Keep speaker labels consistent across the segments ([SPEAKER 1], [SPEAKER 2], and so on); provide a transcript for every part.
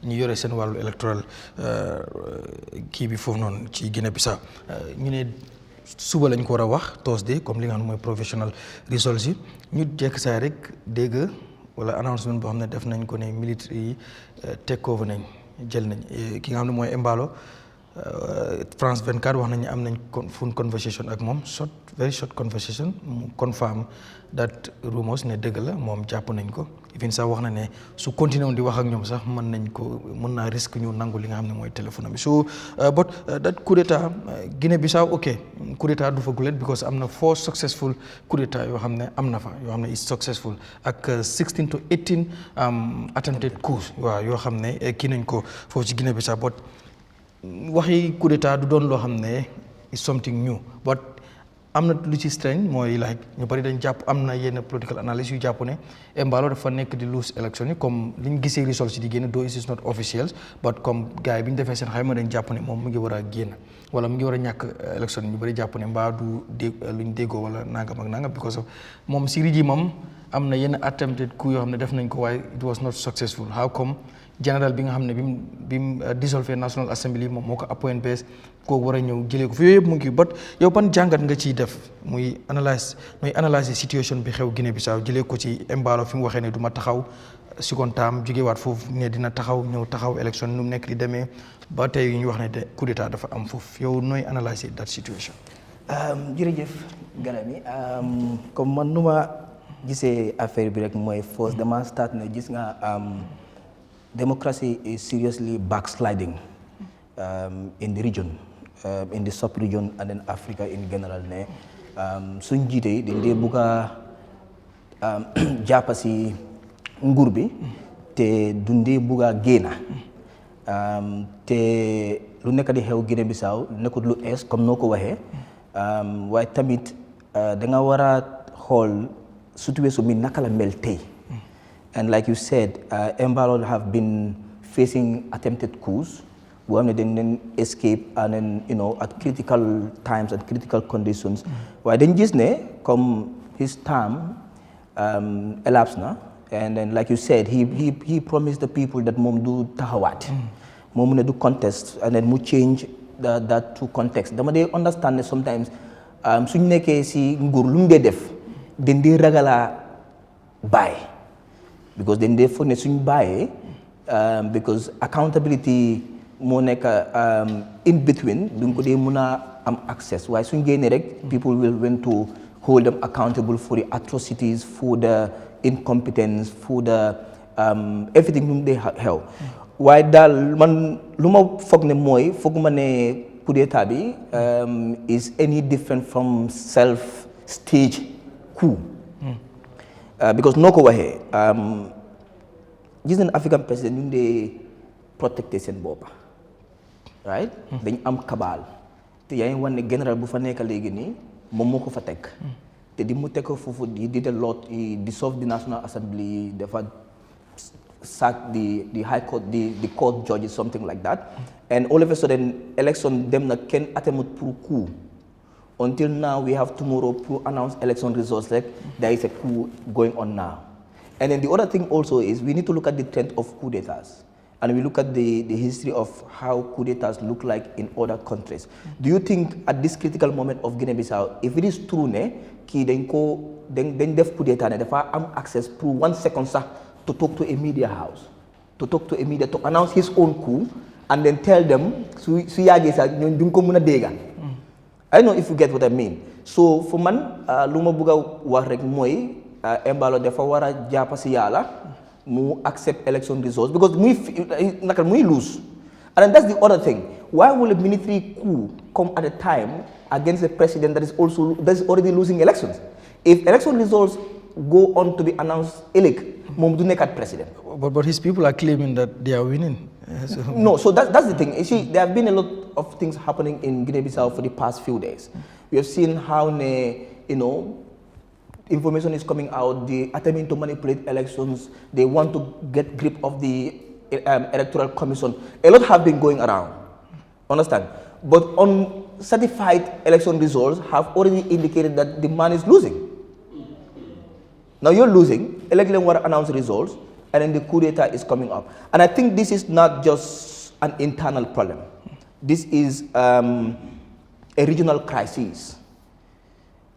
[SPEAKER 1] ñu yore seen wàllu Electoral kii bi foofu noonu ci Guinea-Bissau ñu ne suba lañ ko war a wax Thursday comme li nga xam ne mooy professional results yi ñu jekk saay rek dégg wala announcement boo xam ne def nañ ko ne military yi takeover nañ jël nañ ki nga xam ne mooy Embalo France 24 wax nañu am nañ phone conversation ak moom very short conversation mu confirm that rumors ne dëgg la moom jàpp nañ ko even sax wax na ne su continué di wax ak ñoom sax mën naa risque ñu nangu li nga xam ne mooy téléphone bi so but that coup d'état Guinea-Bissau ok coup d'état du fa gulet because am na 4 successful coup d'état yoo xam ne am na fa yoo xam ne is successful ak 16 to 18 attempted coups waaw yoo xam ne kii nañ ko foofu ci Guinea-Bissau but waxi coup d'état du doon loo xam ne is something new but am na lu ci strange mooy like ñu bari dañ jàpp am na yenn political analyst yu jàpp ne Embalo dafa nekk di lose election yi comme li ñu gisee results yi di génn though it is not official but comme gars yi bi ñu defee seen xayma dañ jàpp ne moom mu ngi war a génn wala mu ngi war a ñàkk election yi ñu bari jàpp ne mbaa du luñ déggoo wala nangam ak nangam because of moom si régime am am na yenn attempted coup yoo xam ne def nañ ko waaye it was not successful how come général bi nga xam ne bi mu dissolve National Assembly moom moo ko appoint bees kooku war a ñëw jëlee ko fi yooyu yëpp mu ngi but yow ban jàngat nga ciy def muy analyse situation bi xew Guinée-Bissau jëlee ko ci Embalo fi mu waxee ne du ma taxaw second term jógewaat foofu ne dina ñëw taxaw élection nu mu nekk di demee ba tey ñu wax ne de coup d'état dafa am foofu yow nooy analyse that situation.
[SPEAKER 2] jërëjëf Garami comme man nu ma gisee affaire bi rek mooy first dama start ne gis nga democracy is seriously backsliding in the region, in the sub-region and in Africa in general. Suñ jiite yi dañ dee bugg a jàpp si nguur bi te dundee bugg a génna te lu nekk di xew Guinée-Bissau nekkut lu ees comme noo ko waxee waaye tamit da nga war a xool situation bi naka la mel tey. And like you said, Embalo have been facing attempted coups. We have then escape and then, at critical times and critical conditions. Why then just come his term elapsed now, and then like you said, he promised the people that mom do tahawat, mom do contest, and then mu change that to context. They understand that sometimes suñ nekkee si nguur lu mu dee def dañ dee ragala bàyyi. Because then they found suñ bàyyee because accountability moo nekk in between duñ ko dee mën a am access waaye suñ génnee rek people will want to hold them accountable for the atrocities, for the incompetence, for the everything lu mu dee xew waaye daal man lu ma foog ne mooy fooguma ne coup d'état bi is any different from self-staged coup. Because noo ko waxee gis nañ African président ñu dee protecté seen boppa right dañ am kabaal te yaa ngi wan ne général bu fa nekk léegi nii moom moo ko fa teg te di mu teg ko foofu di de lot dissolve the National Assembly dafa sack the high court the court judges something like that and all of a sudden election dem na kenn atemut pour coup. Until now, we have tomorrow to announce election results. Like there is a coup going on now. And then the other thing also is we need to look at the trend of coup d'etats. And we look at the history of how coup d'etats look like in other countries. Do you think at this critical moment of Guinea-Bissau, if it is true, then def coup d'etat, they have access through 1 second to talk to a media house, to announce his own coup, and then tell them, I don't know if you get what I mean. So for man, luma buga wax rek moy Embalo dafa wara jappa ci yalla mu accept election results because muy lose. And that's the other thing. Why will a military coup come at a time against a president that is already losing elections? If election results go on to be announced mom du nekkat president.
[SPEAKER 1] But his people are claiming that they are winning.
[SPEAKER 2] No, so that's the thing. You see, there have been a lot of things happening in Guinea-Bissau for the past few days. We have seen how, information is coming out, the attempting to manipulate elections, they want to get grip of the Electoral Commission. A lot have been going around, understand? But uncertified election results have already indicated that the man is losing. Now you're losing, electors want to announce results, and then the coup d'etat is coming up. And I think this is not just an internal problem. This is a regional crisis.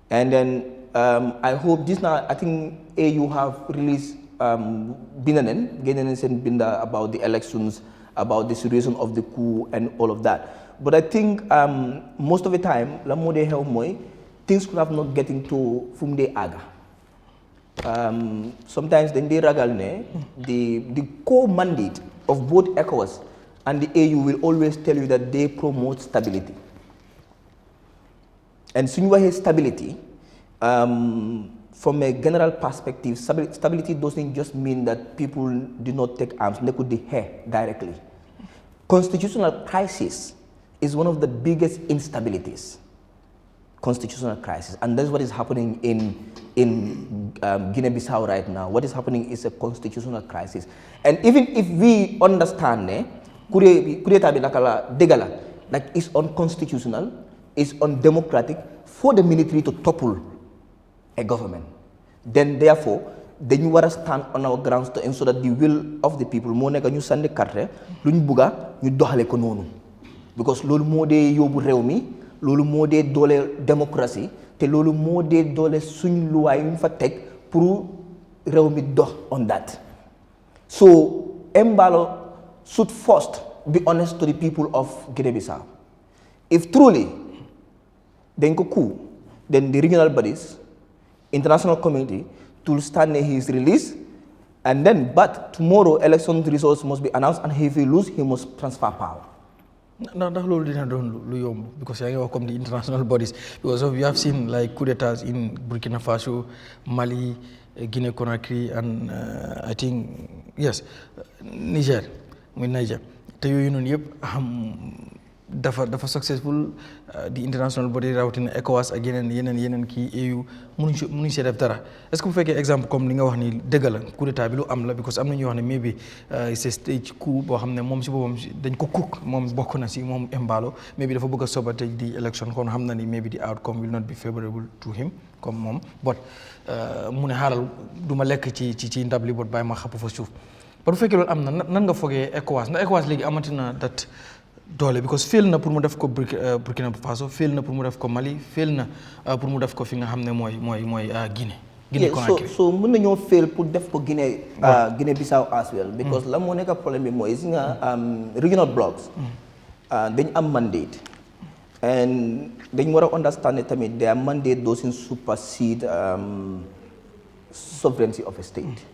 [SPEAKER 2] And then I hope this now, I think AU have released Binda about the elections, about the situation of the coup and all of that. But I think most of the time, things could have not getting to Fumde Aga. Sometimes then they ragal the core mandate of both ECOWAS and the AU will always tell you that they promote stability. And Sunwahe stability, from a general perspective, stability doesn't just mean that people do not take arms, they could hear directly. Constitutional crisis is one of the biggest instabilities. Constitutional crisis, and that's what is happening in Guinea-Bissau right now. What is happening is a constitutional crisis, and even if we understand, like it's unconstitutional, it's undemocratic for the military to topple a government, then therefore then you want to stand on our grounds to ensure that the will of the people moo nekk ñu sànni carte luñ bugga ñu doxale ko noonu, because loolu moo dee yóbbu réew mi, loolu moo dee doole démocratie te loolu moo dee doole suñ luwaay yu ñu fa teg pour réew mi dox on that. So Embalo should first be honest to the people of Guinea-Bissau. If truly then ko coup, then the regional bodies, international community to stand his release, and then but tomorrow election results must be announced, and if he lose he must transfer power.
[SPEAKER 1] Ndax loolu dina doon lu yomb, because yaa ngi wax comme the international bodies, because we have seen like coup d'états in Burkina Faso, Mali, Guinea-Conakry, and I think yes Niger te yooyu noonu yëpp dafa successful. The international body rawatina ECOWAS ak yeneen kii AU mënuñ see def dara. Est-ce que bu fekkee exemple comme li nga wax ni dëgg la coup d'état bi lu am la, because am na ñuy wax ne maybe c'est stage coup boo xam ne moom si boppam dañ ko cook, moom bokk na si moom Embalo, maybe dafa bëgg a sabotage di election, kon xam na ni maybe the outcome will not be favorable to him comme moom, but mu ne xaaral du ma lekk ci ndab li bot bàyyi ma xapp fa suuf. Ba bu fekkee loolu am na nan nga fogee ECOWAS, ndax ECOWAS léegi amati na dat doole, because fail na pour mu def ko Burkina Faso, fail na pour mu def ko Mali, fail na pour mu def ko fi nga xam ne mooy Guinée-Conakry.
[SPEAKER 2] So mën nañoo fail pour def ko Guinea-Bissau as well, because la moo nekk problème bi mooy si nga regional blocs dañ am mandate, and dañ war a understand ne tamit their mandate doesn't supersede sovereignty of a state.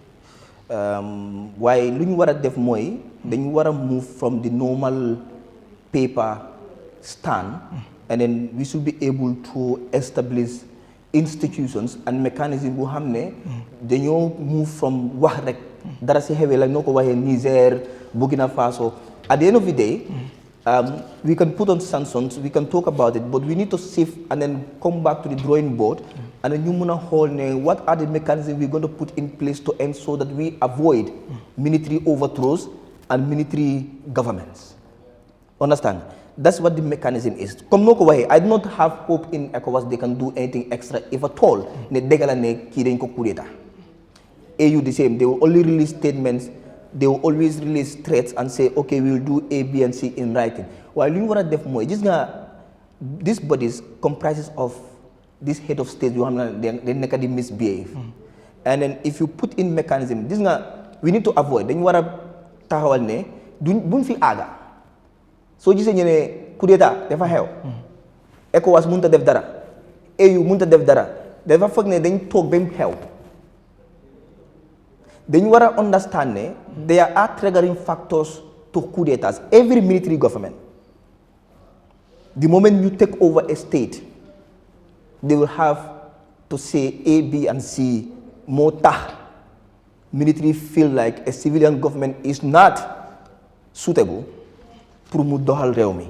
[SPEAKER 2] Waaye lu ñu war a def mooy dañ war a move from the normal paper stand, and then we should be able to establish institutions and mechanisms bu xam ne dañoo move from wax rek dara si xewee la noo ko waxee Niger, Burkina Faso. At the end of the day, we can put on sanctions, we can talk about it, but we need to shift and then come back to the drawing board, and then you mën a xool ne what are the mechanisms we're going to put in place to ensure that we avoid military overthrows and military governments. Understand? That's what the mechanism is. Comme noo ko waxee, I do not have hope in ECOWAS they can do anything extra, if at all, ne dégala ne kii dañ ko coup d'état. AU the same, they will only release statements, they will always release threats and say, okay, we will do A, B, and C in writing. While you want to def mooy, gis nga these bodies comprises of this head of state, they nekk di misbehave. And then if you put in mechanism, gis nga we need to avoid, dañu war a taxawal ne buñ fi aaga. Soo gisee ñu ne coup d'état dafa xew, ECOWAS mënut a def dara, AU mënut a def dara, dafa foog ne dañ toog ba mu xew. Dañu war a understand ne there are triggering factors to coup d'états. Every military government, the moment you take over a state, they will have to say A, B, and C moo tax military feel like a civilian government is not suitable pour mu doxal réew mi.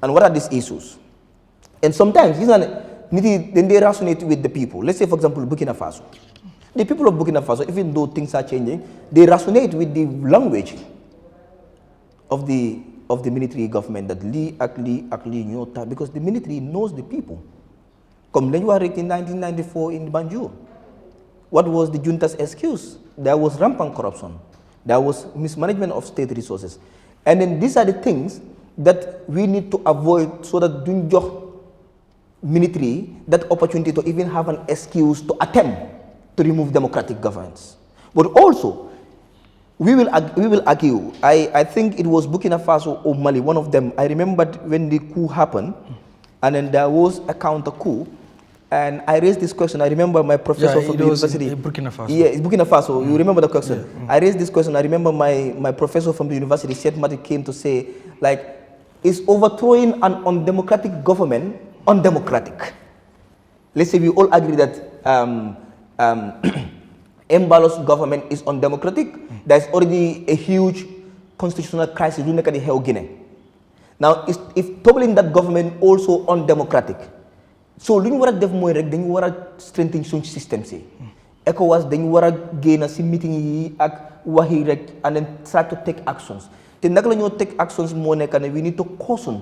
[SPEAKER 2] And what are these issues? And sometimes gis naa ne nit yi dañ dee resonate with the people. Let's say for example Burkina Faso. The people of Burkina Faso, even though things are changing, they resonate with the language of the military government, that lii ak lii ñoo tax, because the military knows the people. Comme lañu wax rek in 1994 in Banjul. What was the junta's excuse? There was rampant corruption. There was mismanagement of state resources. And then these are the things that we need to avoid so that during job military that opportunity to even have an excuse to attempt to remove democratic governance. But also, we will argue. I think it was Burkina Faso or Mali, one of them. I remember when the coup happened, and then there was a counter coup. And I raised this question. I remember my professor from the university.
[SPEAKER 1] Burkina Faso.
[SPEAKER 2] Yeah, it's Burkina Faso. You remember the question? Yeah. I raised this question. I remember my professor from the university, Seth Mati, came to say, like, is overthrowing an undemocratic government undemocratic? Let's say we all agree that Embalo's government is undemocratic. There's already a huge constitutional crisis in Guinea. Now, if toppling that government also undemocratic, so lu ñu war a def mooy rek dañu war a strengthen suñ système si ECOWAS dañu war a génn si meeting yi ak wax yi rek and then try to take actions te naka la ñoo take actions moo nekk ne we need to caution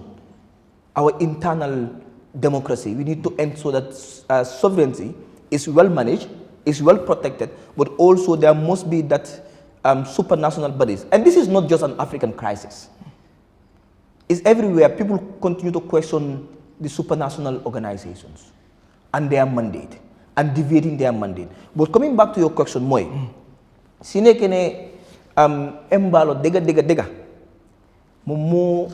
[SPEAKER 2] our internal democracy. We need to ensure that sovereignty is well managed, is well protected, but also there must be that supranational bodies. And this is not just an African crisis. It's everywhere. People continue to question the supranational organizations and their mandate and deviating their mandate. But coming back to your question, Moy, si nekk ne Embalo dega mo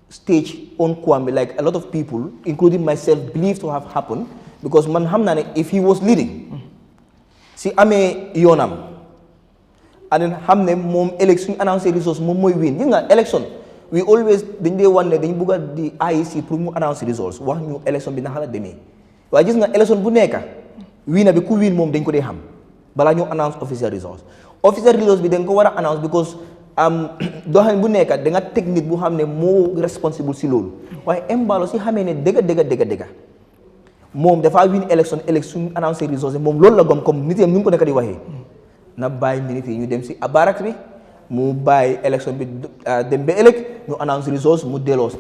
[SPEAKER 2] stage on Kwame, like a lot of people, including myself, believe to have happened because man xam naa ne if he was leading, si amee yoonam, and then xam ne moom election announcé results moom mooy win. Gis nga election. We always dañ dee wan ne dañ bugg a di IEC pour mu announce results wax ñu élection bi naka la demee waaye gis nga élection bu nekk wiina bi ku wiin moom dañ ko dee xam balaa ñu announce official results bi dañ ko war a announce because doxalin bu nekk da nga teg nit bu xam ne moo responsible si loolu waaye Embalo si xamee ne dëgga moom dafa win élection announce results moom loolu la gom comme nit yam ñu ngi ko nekk di waxee na bàyyi minute yi ñu dem si barak bi mu bàyyi élection bi dem ba ëllëg ñu announce results mu delloo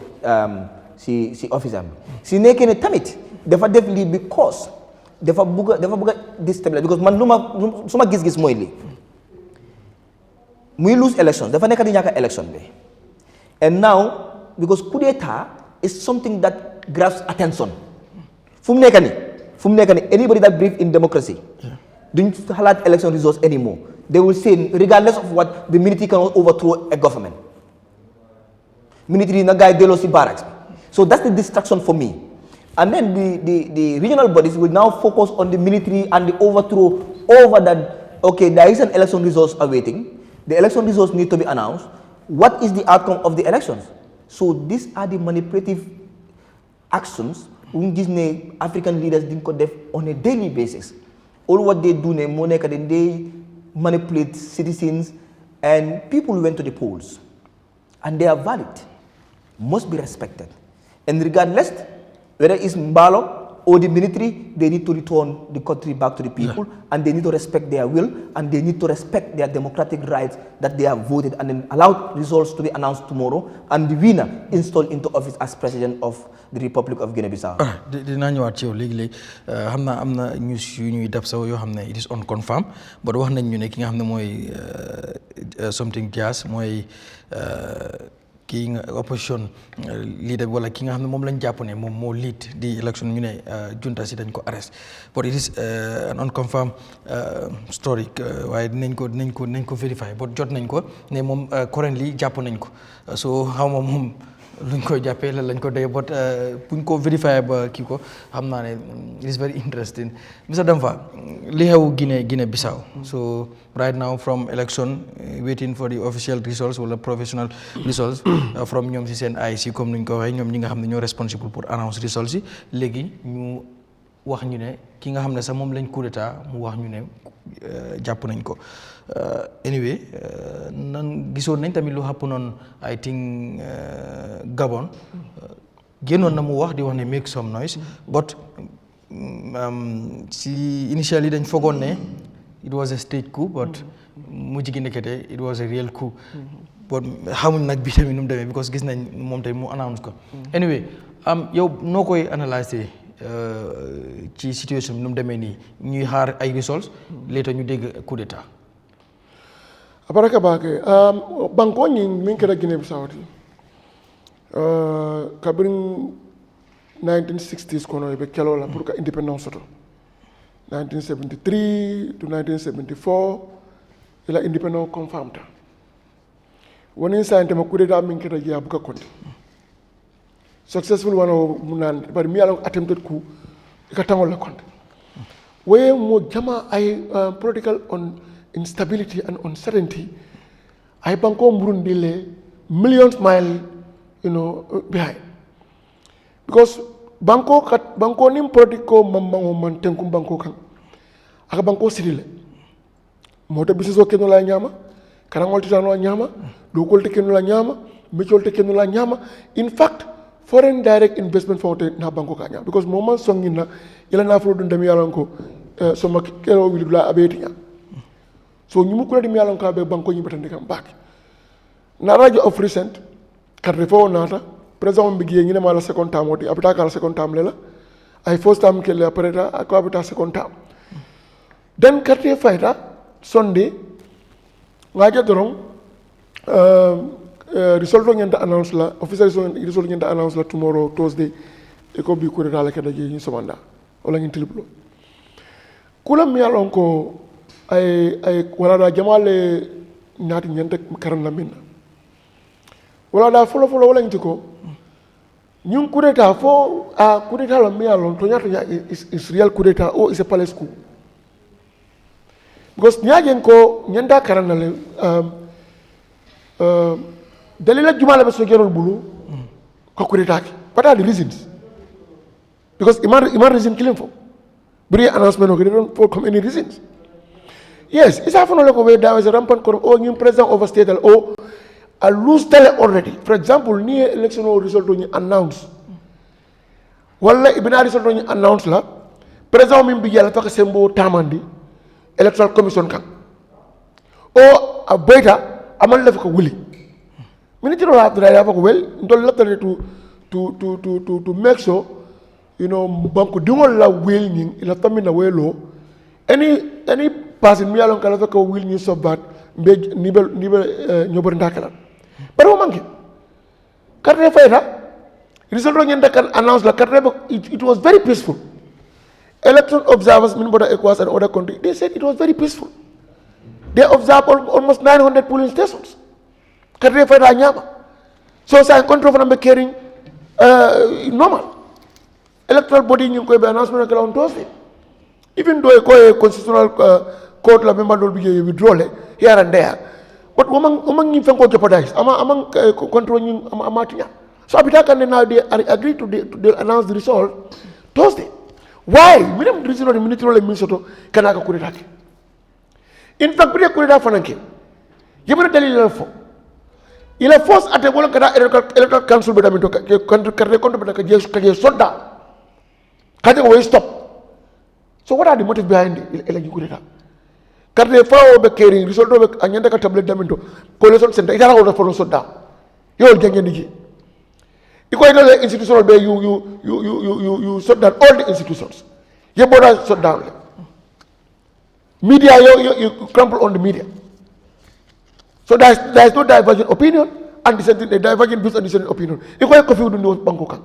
[SPEAKER 2] si office am bi si nekkee ne tamit dafa def lii because dafa bugg a déstabiliser because man su ma gis-gis mooy lii muy lose election dafa nekk di ñàkk election bi and now because coup d'état is something that grabs attention fu mu nekk ni anybody that believes in democracy duñ xalaat election results anymore. They will say, regardless of what, the military cannot overthrow a government. Military na guy delo si barracks. So that's the distraction for me. And then the regional bodies will now focus on the military and the overthrow over that. Okay, there is an election results awaiting. The election results need to be announced. What is the outcome of the elections? So these are the manipulative actions which African leaders didn't conduct on a daily basis. All what they do they manipulate citizens, and people went to the polls, and they are valid, must be respected. And regardless whether it's Mbalo or the military, they need to return the country back to the people, and they need to respect their will, and they need to respect their democratic rights that they have voted, and then allow results to be announced tomorrow, and the winner installed into office as president of the Republic of Guinea-Bissau.
[SPEAKER 1] Dinaa ñëwaat ci yow léegi xam naa am na news yu ñuy dab saw yoo xam ne it is unconfirmed but wax nañ ñu ne ki nga xam ne mooy something Dias mooy kii nga opposition leader wala ki nga xam ne moom lañ jàpp ne moom moo lead di election ñu ne junta si dañ ko arrest but it is an unconfirmed story waaye dinañ ko verify but jot nañ ko ne moom currently jàpp nañ ko so xaw ma moom luñ koy jàppee la lañ ko dee but buñ ko vérifier ba kii ko xam naa ne it is very interesting Mr. Damfa li xew Guinea-Bissau so right now from election waiting for the official results wala professional results from ñoom si seen IEC comme nuñ ko waxee ñoom ñi nga xam ne ñoo responsible pour announce results yi léegi ñu wax ñu ne ki nga xam ne sax moom lañ coup d'état mu wax ñu ne jàpp nañ ko anyway nan gisoon nañ tamit lu happen on I think Gabon génnoon na mu wax di wax ne make some noise but si initially dañ fogoon ne it was a stage coup but mujj gi nekkete it was a real coup but xamuñ nag bi tamit nu mu demee because gis nañ moom tamit mu announce ko anyway yow noo koy analyser ci situation bi nu mu demee nii ñuy xaar ay results later ñu dégg coup d'état.
[SPEAKER 3] Abaraka bake banko ni min kera Guinea-Bissau kabrin 1960s kono be kelo la pour ka independence soto 1973 to 1974 ila independence confirmed woni sante ma coup d'état min kera ya buka konti successful one munan but mi ala attempted coup ka tangol la konti way mo jama ay political on instability and uncertainty ay banko murundi le millions mile behind because banko nim politiko mammango man tenkum banko kan aka banko sidile moto bisis o kenu la nyama karangol titano la nyama dokol te kenu la nyama mechol te kenu la nyama in fact foreign direct investment fawte na banko ka nyama because moment songina ila na fro dum dem yalanko so ma kero wi la abeti so ñu ko di mi yalon ka be banko ñi batande kam back na radio of recent Cartel nata président bi giye ñi ma la second time woti abita ka la second time lela ay first time ke le après ko abita second time then Cartel fayta Sunday ngaja dorong result ngenta announce la official result ngenta announce la tomorrow Thursday e ko bi ko dala ke daje ñi somanda wala ñi tiliplo kula mi yalon ko ay wala da jamale naati ñente karan la minna wala da folo wala ngi ko ñun coup d'état fo a coup d'état la mi alon to ñata is real coup d'état o is a palace coup because ñagen ko ñanda karan la dalila jumala be so gerol bulu ko coup d'état ki what are the reasons because iman reason killing for bri announcement ko don't for come any reasons. Yes, it's happening like where there was a rampant corruption or new president overstated or a loose tele already. For example, near election result when you announce. Walla ibina result when you announce la president min bigala to sembo tamandi electoral commission kan. O a beta amal def ko wuli. Minister of the have well ndol lafta to make sure banko dingol la will ning ila tamina welo any passing mi alon kala ko will ni sobat be nibe ñobor ndakala pero manki Cartel fayta result ngeen dakan announce la Cartel it was very peaceful. Election observers min boda ECOWAS and other countries they said it was very peaceful. They observed almost 900 polling stations. Cartel fayta nyama so sa control from be caring normal electoral body ñu koy be announcement kala on Thursday even though a constitutional court la member will be withdrawn here and there, but among you can jeopardize. Among controlling Amatinya. So Abitaka now they agree to announce the result Thursday. Why? Minimum reason on the military Minnesota Kanaka Kuritaki. In fact, we could have Fanaki. You will tell you for. Il a forced at the electoral council, but I mean, country soda. Can you stop? So what are the motives behind the election? Cartel fao be caring result be anyanda ka tablet daminto coalition center itara order for soda yo jenge digi iko ino institutional be you shut down all the institutions ye boda shut down media you crumple on the media so there is no divergent opinion and the divergent views and dissenting opinion iko ko fi du no banko kan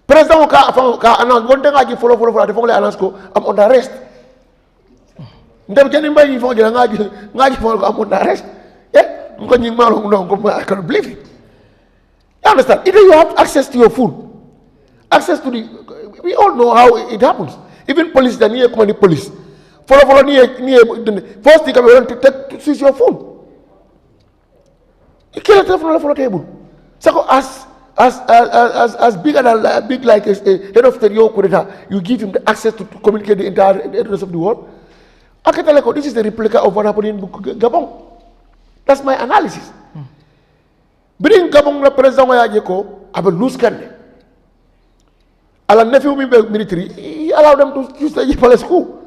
[SPEAKER 3] president ka announce wonte ngaji follow de fo le announce ko am on arrest ndem jeni mbay yi fo jela ngaji fo ko am on arrest ko ñi malo ko I can't believe it. You understand? Either you have access to your food, access to the we all know how it happens. Even police the near command police follow near first thing come to take seize your phone. You can't telephone for the table. So as big like a head of the coup d'etat, you give him the access to communicate the entire rest of the world. I can tell you, this is the replica of what happened in Gabon. That's my analysis. Bring Gabon la president wa ko abe loose kan. Ala nephew mi military, he allowed them to use the palace coup.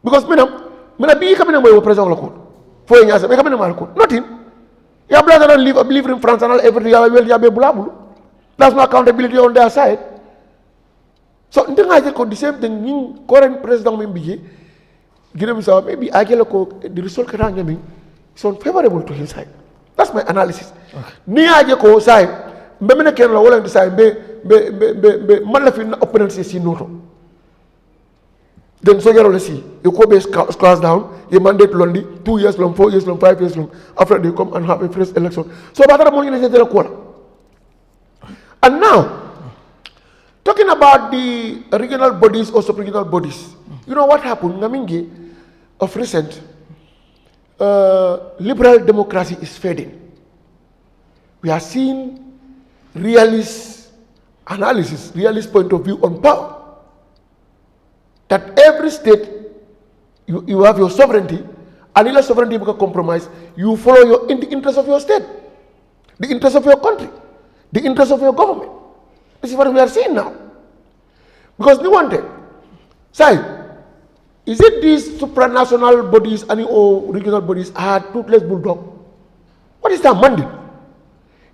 [SPEAKER 3] Because mina bi kamina moy president la ko. Fo nyasa be kamina mal ko. Nothing. Ya brother don't live, I believe in France and all everything. That's no accountability on their side. So the same thing, current president Guinea-Bissau, maybe the result is unfavorable to his side. That's my analysis. Ni ko side, mbemene ken la wala decide be malafin opponents si noto. Then so you see, you go base class down, you mandate Londi, 2 years long, 4 years long, 5 years long, after they come and have a first election. So that money is the And now, talking about the regional bodies or sub-regional bodies, you know what happened? Namingi, of recent, liberal democracy is fading. We are seeing realist analysis, realist point of view on power. That every state, you have your sovereignty, and in sovereignty become compromised, you follow in the interest of your state, the interest of your country, the interest of your government. This is what we are seeing now. Because no one day, say, is it these supranational bodies or regional bodies are toothless bulldog? What is that mandate?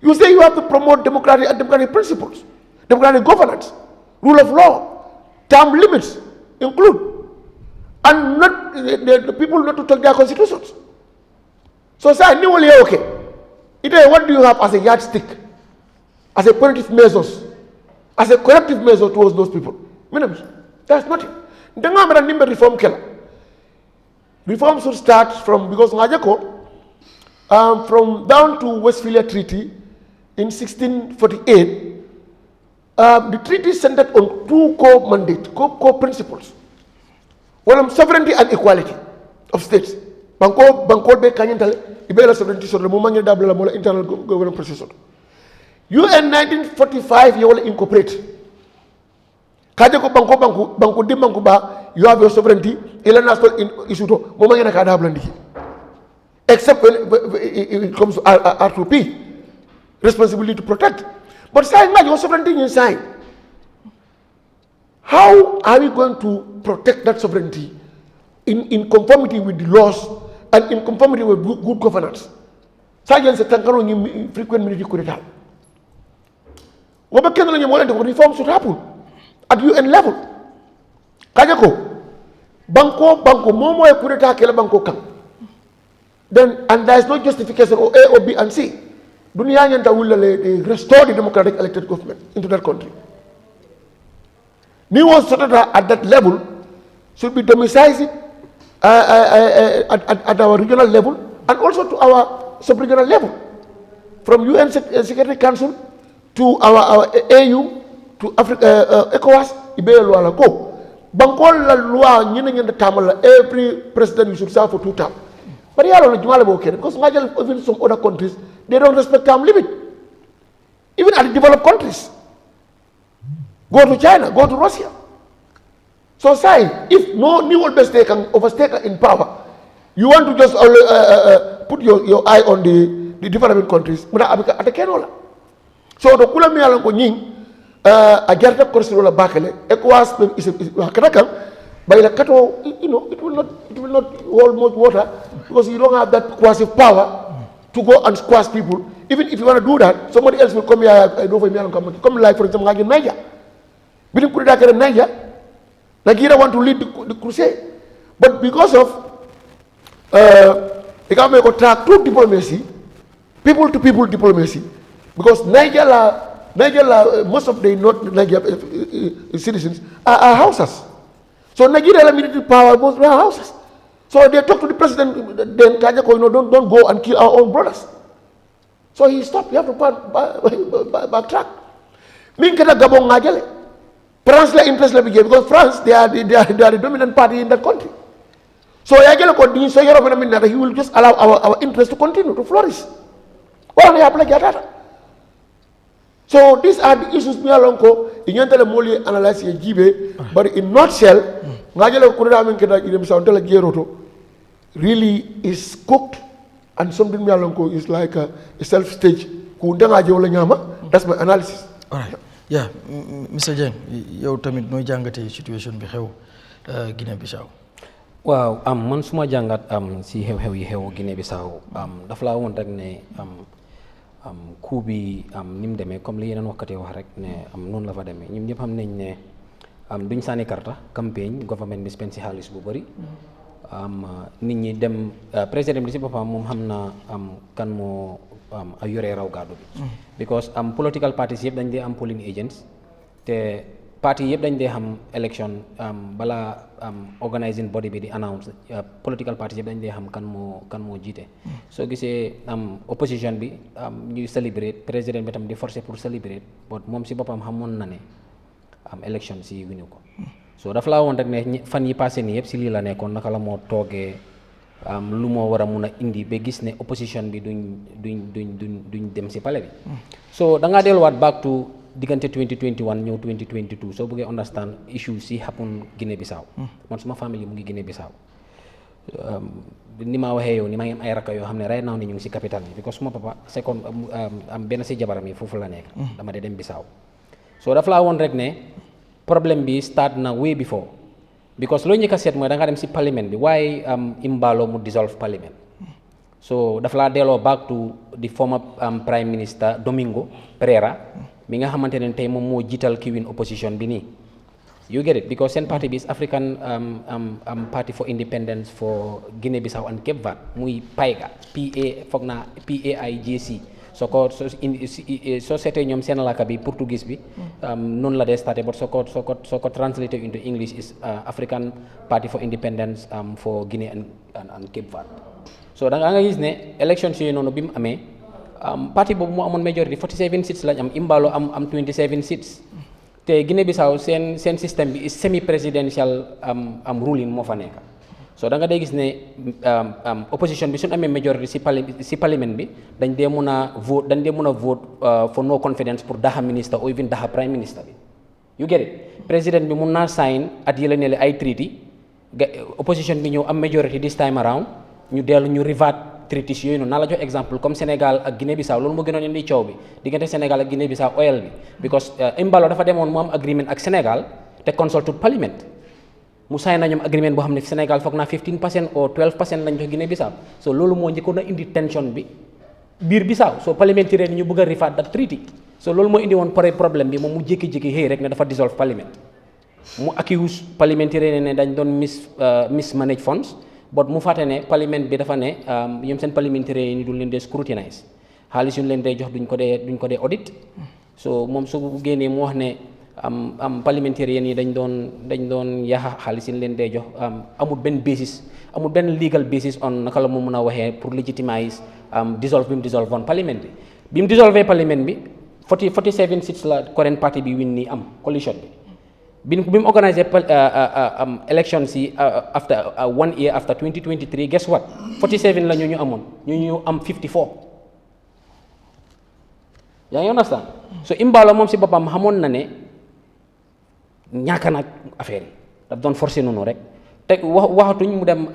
[SPEAKER 3] You say you have to promote democratic principles, democratic governance, rule of law, term limits include, and not the people not to take their constitutions. So say, okay. What do you have as a yardstick, as a punitive measures, as a corrective measure towards those people? That's nothing. Reform should start from, because from down to Westphalia Treaty in 1648, the treaty centered on 2 core mandates, core principles. One, sovereignty and equality of states. Banko be kanyentale, ibela sovereignty so the moment dabla mola internal government process. UN 1945 you will incorporate. Kaje ko banko di banko ba, you have your sovereignty, ila national issue to moment na kada blandi. Except when it comes to R2P, responsibility to protect. But saying your sovereignty inside, how are we going to protect that sovereignty in conformity with the laws and in conformity with good governance? Science is frequent military coup d'etat. Reform should happen at UN level. Kajako, banko, momo e coup d'etat kela banko kam. Then, and there is no justification or A or B and C. Dunia nyanta will restore the democratic elected government into that country. New started at that level should be domiciled at our regional level and also to our sub-regional level. From UN Security Council to our AU to Africa, ECOWAS, Ibeo Luala Ko. Bankol la loi nyina tamala every president should serve for 2 terms. But here on the because even some other countries, they don't respect term limit. Even at the developed countries. Go to China, go to Russia. So say, if no new overstaker in power, you want to just put your eye on the developing countries. So the kula mi alang ko nying a jarta korsirola bakale ECOWAS is katakam by the kato, it will not hold much water because you don't have that coercive power to go and squash people. Even if you want to do that, somebody else will come here. Come like for example, like in Niger. Bilim Kuridaka in Niger, Nigeria want to lead the crusade, but because of the government will track through diplomacy, people to people diplomacy, because Niger, most of the not Niger citizens are houses. So Nigeria military power both were houses. So they talk to the president, then Kajako, don't go and kill our own brothers. So he stopped. You have to backtrack. Minkata Gabon Ngajale. France la interest la begin because France they are the dominant party in that country. So Yagele continues. So Europe and he will just allow our interest to continue to flourish. So these are the issues me alonko. Inyantele moli analyze jibe, but in nutshell, Ngajale Kurida Minkata Guinea-Bissau until Geroto really is cooked. And something me alonko is like a self-stage. That's my analysis.
[SPEAKER 1] All right. Yeah, Mr. Jeng, yow tamit noy jangate situation bi xew Guinea-Bissau.
[SPEAKER 4] Waaw man suma jangat si xew yi xew Guinea-Bissau dafa la won rek ne coup bi nim démé comme li yeneen waxkati wax rek ne non la fa démé ñun ñep xam nañ ne duñ sànni karta campagne government bi spend si xaalis bu bëri nit ñi dem président bi si boppam moom xam na kan moo a yore raw gàddu bi because political parties yëpp dañ dee am polling agents te parti yëpp dañ dee xam election balaa organising body bi di announce political parties yëpp dañ dee xam kan moo jiite soo gisee opposition bi ñuy celebrate président bi tam di forcer pour celebrate but moom si boppam xamoon na ne election si wiñu ko so dafa laa woon rek ne fan yi passé nii yëpp si lii la nekkoon naka la moo toogee lu moo war a mun a indi ba gis ne opposition bi duñ dem si pale bi so da ngaa delluwaat back to diggante 2021 ñëw 2022 soo bëggee understand issue si happen Guinea-Bissau man suma famille mu ngi Guinea-Bissau ni ma waxee yow ni ma ngi am ay rakka yoo xam ne right now ni ñu ngi si capital bi because suma papa second am benn si jabaram yi foofu la nekk dama dee dem Bissau so dafa laa woon rek ne problème bi start na way before because loo njëkk a seet mooy da nga dem si parliament bi waaye Imbalo mu dissolve parliament so dafa laa delloo back to the former prime minister Domingo Pereira mi nga xamante ne tey moom moo jiital ki win opposition bi nii you get it because seen parti bi is African Party for Independence for Guinea-Bissau and Cape Verde muy PAIGA foog naa PAIGC soo seetee ñoom seen làkk bi portugais bi noonu la dee starté but soo ko translated into English is African Party for Independence for Guinea and Cape Verde so da nga gis ne élection si noonu bi mu amee parti boobu moo amoon majority 47 seats lañ am Imbalo am 27 seats te Guinea-Bissau seen système bi is semi presidential ruling moo fa nekk so da nga dee gis ne opposition bi suñu amee majority si parliament bi dañ dee mun a vote for no confidence pour daxa ministre or even daxa prime minister bi you get it président bi mun naa sign at yële ne ay treaty opposition bi ñëw am majority this time around ñu dellu ñu revert treaties yooyu noonu naa la jox exemple comme Sénégal ak Guinée-Bissau loolu moo gënoon indi coow bi diggante Sénégal ak Guinée-Bissau oil bi because Imbalo dafa demoon mu am agreement ak Sénégal te consulted parliament mu sign na ñoom agreement boo xam ne Sénégal foog naa 15% or 12% lañ jox Guinée-Bissau so loolu moo njëkkoon a indi tension bi biir Bissau so parliamentarian ñu bëgg a revert that treaty so loolu moo indi woon problème bi moom mu jékki-jékki xëy rek ne dafa dissolve parliament mu accuse parliamentarian ne dañ doon mismanage funds but mu fàtte ne parlement bi dafa ne ñoom seen parliamentarian yi duñ leen dee scrutinize xaalis yu ñu leen dee jox duñ ko dee audit so moom su génnee mu wax ne parliamentarian yi dañ doon yaxa xaalis yi ñu leen dee jox amul benn basis amul benn legal basis on naka la mu mun a waxee pour legitimize dissolve bi mu dissolve woon parlement bi mu dissolve parlement bi 47 seats la current party bi win nii am coalition bi mu organisé election si after 1 year after 2023 guess what 47 la ñu amoon ñu am 54 yaa ngi understand so Imbalo moom si boppam xamoon na ne ñàkk na affaire yi daf doon forcé noonu rek te waxatuñ mu dem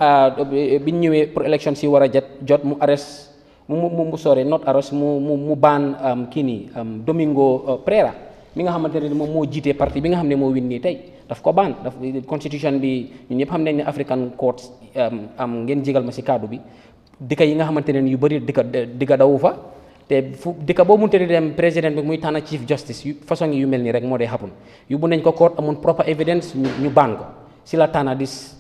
[SPEAKER 4] biñ ñëwee pour election si war a jot mu arrest mu sorry not arrest mu baan kii nii Domingo Pereira mi nga xamante ne moom moo jiitee parti bi nga xam ne moo win nii tey daf ko baan constitution bi ñun ñëpp xam nañ ne African courts ngeen jégal ma si kaddu bi dëkk yi nga xamante ne yu bëri dëkk dawu fa te fu dëkk boo munte di dem président bi muy tànn chief justice façon yu mel nii rek moo dee happen yóbbu nañ ko court amoon proper evidence ñu baan ko si la tànn this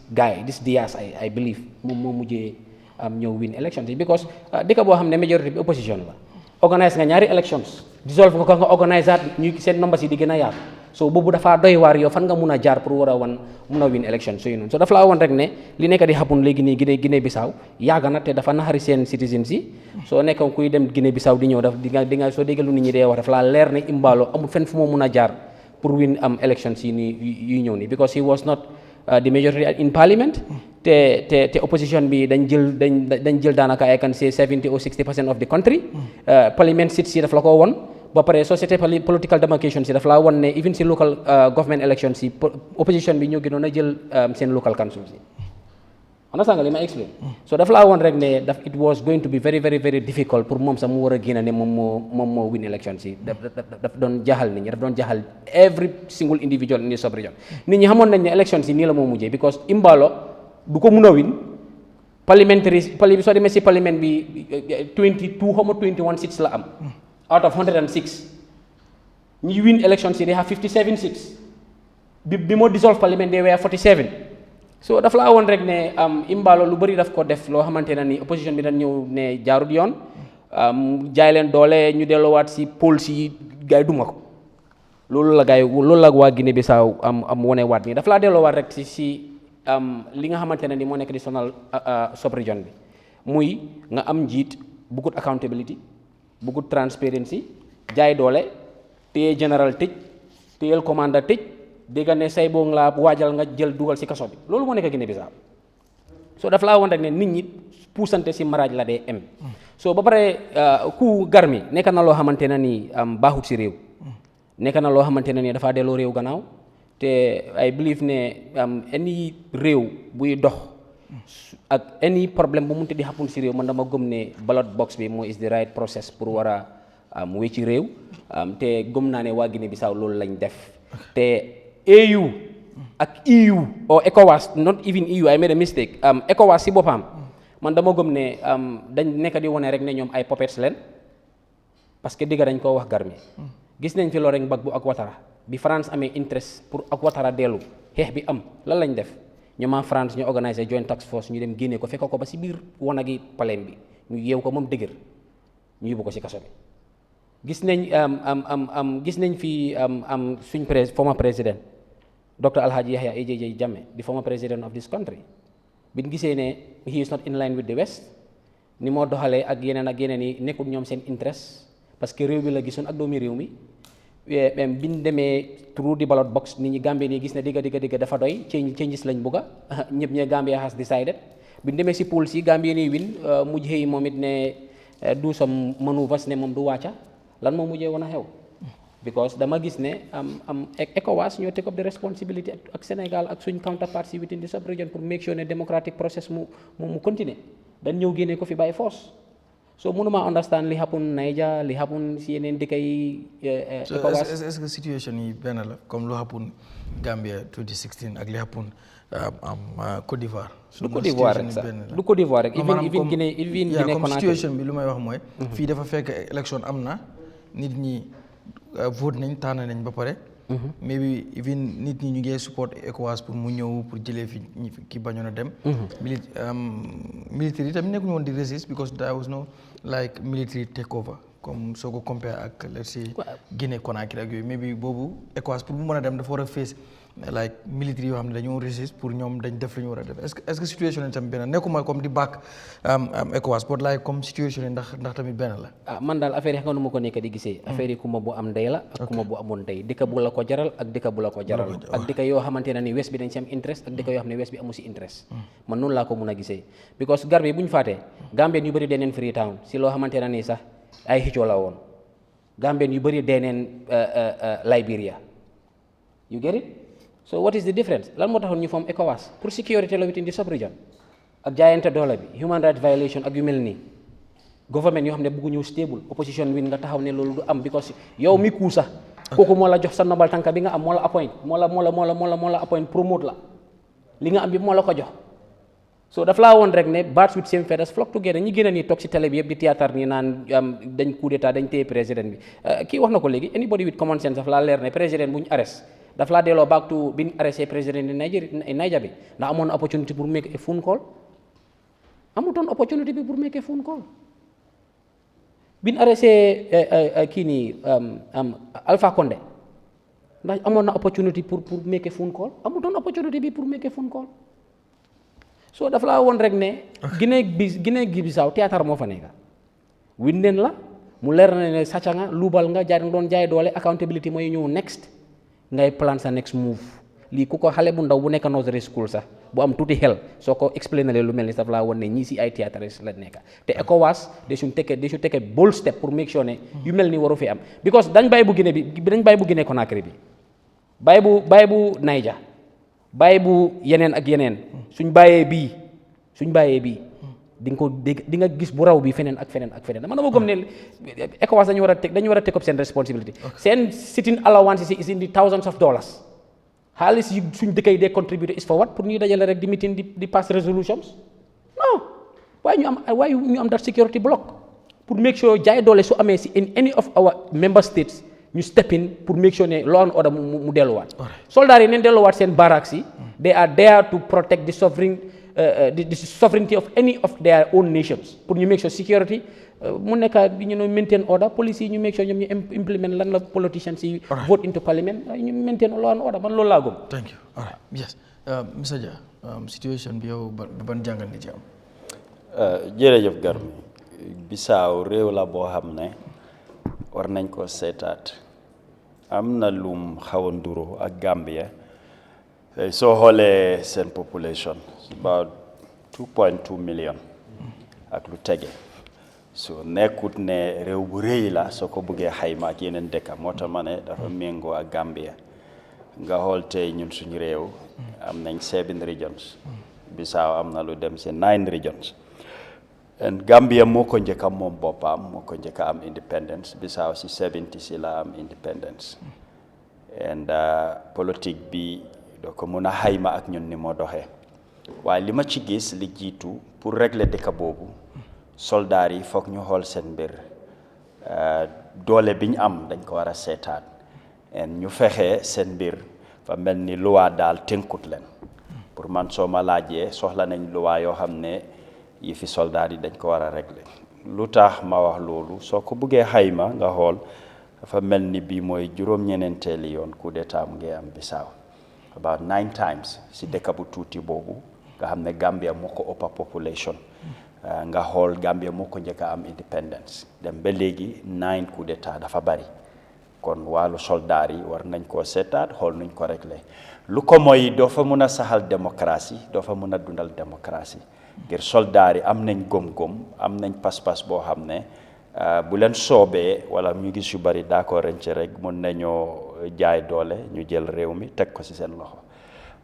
[SPEAKER 4] Diaz I believe moom moo mujjee ñëw win election yi because dëkk boo xam ne majority bi opposition la organise nga ñaari elections dissolve nga ko nga organise ñu seen numbers yi di gën a yaatu so boobu dafa doy waar yow fan nga mun a jaar pour war a mun a win election so yu noonu so dafa laa woon rek ne li nekk di happen léegi nii Guinée-Bissau yàgg na te dafa naxari seen citizens yi soo nekkoon kuy dem Guinée-Bissau di ñëw daf di nga soo déggalu nit ñi dee wax dafa laa leer ne Imbalo amul fenn fu moo mun a jaar pour win election si nii yuy ñëw nii because he was not the majority in parliament te opposition bi dañ jël daanaka I can say 70 or 60% of the country parliament seats yi daf la ko won ba pare société political demarcation si daf laa won ne even si local government election si opposition bi ñoo gënoon a jël seen local council si understand nga li ma explain so daf laa won rek ne it was going to be very very very difficult pour moom sax mu war a génn ne moom moo win election si daf doon jaxal nit ñi daf doon jaxal every single individual in the sub-region nit ñi xamoon nañ ne election si nii la moo mujjee because Imbalo du ko mun a win soo demee si parlement bi 22 xaw ma 21 seats la am out of 106 ñi win election si they have 57 seats bi moo dissolve parliament they were 47 so daf laa woon rek ne Imbalo lu bëri daf ko def loo xamante ne ni opposition bi dañ ñëw ne jaarut yoon jaay leen doole ñu delloowaat si pôle si gars yi duma ko loolu la waa Guinée-Bissau am wone waat nii daf laa delloowaat rek si li nga xamante ne ni moo nekk di sonal sub-region bi muy nga am njiit bugut accountability bugut transparency jaay doole téye général tëj téyel commanda tëj dégg ne say boo laa waajal nga jël dugal si kaso bi loolu moo nekk Guinée-Bissau so daf laa woon rek ne nit ñi puusante si maraaj la dee em so ba pare coup garmi nekk na loo xamante ne ni baaxut si réew nekk na loo xamante ne ni dafaa delloo réew gannaaw te I believe ne any réew buy dox ak any problème bu munti di happen si réew man dama gëm ne ballot box bi mooy is the right process pour war a wécci réew te gëm naa ne waa Guinée-Bissau loolu lañ def te AU ak EU or ECOWAS not even EU I made a mistake ECOWAS si boppam man dama gëm ne dañ nekk di wone rek ne ñoom ay puppets leen parce que digga dañ koo wax garmi gis nañ fi Laurent Gbagbo ak Ouattara bi France amee interest pour ak Ouattara dellu xeex bi am lan lañ def ñoom France ñu organiser joint task force ñu dem génne ko fekk ko ba si biir wanagi palais bi ñu yeew ko moom dëgër ñu yóbbu ko si kaso bi gis nañ fi suñ former président Dr. Alhaji Yahya Jammeh the former president of this country biñ gisee ne he is not in line with the West ni moo doxalee ak yeneen yi nekkul ñoom seen interest parce que réew mi la gisoon ak doomi réew mi biñ demee through the ballot box nit ñi Gambie nii gis ne digga dafa doy changes lañ bugga ñëpp ñe Gambia has decided biñ demee si pool si Gambie nii win mujj xëy moom it ne do some maneuvers ne moom du wàcca lan moo mujjee woon a xew because dama gis ne ECOWAS ñoo take up the responsibility ak Sénégal ak suñ counterparts yi within the sub-region pour make sure ne democratic process mu continuer dañ ñëw génne ko fi by force so mënuma understand li happen Niger li happen si yeneen dëkk yi ECOWAS
[SPEAKER 1] est-ce que situation yi benn la comme lu happen Gambia 2016 ak li happen Côte d'Ivoire
[SPEAKER 4] du Côte d'Ivoire rek sax du Côte d'Ivoire rek even Guinée
[SPEAKER 1] comme situation bi lu may wax mooy fii dafa fekk élection am na nit ñi vote nañ tànn nañ ba pare maybe even nit ñi ñu ngi support ECOWAS pour mu ñëw pour jëlee fi ki bañoon a dem military tamit nekkuñu woon di resist because there was no like military takeover comme soo ko compare ak let's say Guinée Conakry ak yooyu maybe boobu ECOWAS pour mu mën a dem dafa war a face like military yoo xam ne dañoo resist pour ñoom dañ def li ñu war a def est-ce que situation yi tamit benn nekkuma comme di back ECOWAS but like comme situation yi ndax tamit benn la
[SPEAKER 4] man daal affaire yi xam nga nu ma ko nekk di gisee affaire yi kuma bu am ndey la ak kuma bu amul ndey dëkk bu la ko jaral ak dëkk bu la ko jaral ak dëkk yoo xamante ne ni west bi dañ si am interest ak dëkk yoo xam ne west bi amu si interest man noonu laa ko mun a gisee because Gambie bu ñu faatee Gambien yu bëri dee neen Freetown si loo xamante ne nii sax ay xëccoo la woon Gambien yu bëri dee neen Liberia you get it so what is the difference lan moo taxoon ñu form ECOWAS pour sécurité la within the sub-region ak jaayante doole bi human rights violation ak yu mel nii government yoo xam ne bëggu ñëw stable opposition win nga taxaw ne loolu du am because yow mi kuu sax kooku moo la jox sa nobal tànka bi nga am moo la appoint moo la appoint promote la li nga am bi moo la ko jox so daf laa woon rek ne birds with same feathers flock together ñi gën a nii toog si télé bi yëpp di théâtre nii naan dañ coup d'état dañ téye président bi kii wax na ko léegi anybody with common sense daf laa leer ne président bu ñu arrest daf laa delloo back to bi ñu arrêté président ni Niger bi ndax amoon opportunity pour make a phone call amutoon opportunity bi pour make a phone call bi ñu arrêté kii nii Alpha Condé ndax amoon na opportunity pour make a phone call amutoon opportunity bi pour make a phone call so daf laa woon rek ne Guinée-Bissau théâtre moo fa nekk win neen la mu leer na ne sàcca nga luubal nga doon jaay doole accountability mooy ñëw next ngay plan sa next move lii ku ko xale bu ndaw bu nekk nursery school sax bu am tuuti xel soo ko explainer lu mel ni daf laa woon ne ñii si ay théâtre la nekk te ECOWAS they should take a bold step pour make sure ne yu mel ni waru fi am because dañ bàyyi bu Guinée Conakry bi bàyyi bu Niger bàyyi bu yeneen ak yeneen suñ bàyyee bii di nga ko di nga gis bu raw bi feneen ak feneen dama gëm ne ECOWAS dañu war a take up seen responsibility seen sitting allowance is in the thousands of dollars xaalis yi suñ dëkk yi dee contribuer is for what pour ñuy dajale rek di meeting di pass resolutions non waaye ñu am that security block pour make sure jaay doole su amee si in any of our member states ñu step in pour make sure ne law and order mu delluwaat soldats yi neen delluwaat seen barracks yi they are there to protect the sovereignty of any of their own nations pour ñu make sure security mu nekk ñu maintain order police yi ñu make sure ñoom ñu implement lan la politicians yi vote into parliament ñu maintain law and order man loolu laa gëm.
[SPEAKER 1] Thank you. All right. Yes. Mr. Jah, situation bi yow ban jàngat nga ci am.
[SPEAKER 5] Jërëjëf Garmi Bissau réew la boo xam ne war nañ ko seetaat am na lum xaw a nduro ak Gambia soo xoolee seen population about 2.2 million ak lu tege so nekkut ne réew bu rëy la soo ko bëggee xayma ak yeneen dëkk moo tax ma ne dafa méngoo ak Gambia nga xool tey ñun suñu réew am nañ 7 regions Bissau am na lu dem si 9 regions and Gambia moo ko njëkk a moom boppam moo ko njëkk a am independence Bissau si 70 si la am independence and politique bi doo ko mun a xayma ak ñun ni moo doxee waaye li ma ci gis li jiitu pour régler dëkk boobu soldats yi foog ñu xool seen mbir doole bi ñu am dañ ko war a seetaan and ñu fexe seen mbir fa mel ni luwaa daal tënkut leen pour man soo ma laajee soxla nañ luwaa yoo xam ne yi fi soldats yi dañ ko war a régler lu tax ma wax loolu soo ko bëggee xayma nga xool dafa mel ni bii mooy juróom-ñeneenteeli yoon coup d'état mu ngi am Bissau about 9 times si dëkk bu tuuti boobu nga xam ne Gambia moo ko ëppa population nga xool Gambia moo ko njëkk a am independence dem ba léegi 9 coup d'état dafa bari kon wàllu soldats yi war nañ koo seetaat xool nuñ ko régler lu ko mooy doo fa mun a saxal démocratie doo fa mun a dundal démocratie ngir soldats yi am nañ gom-gom am nañ pas-pas boo xam ne bu leen soobee wala ñu gis yu bari d'accord ci rek mun nañoo jaay doole ñu jël réew mi teg ko ci seen loxo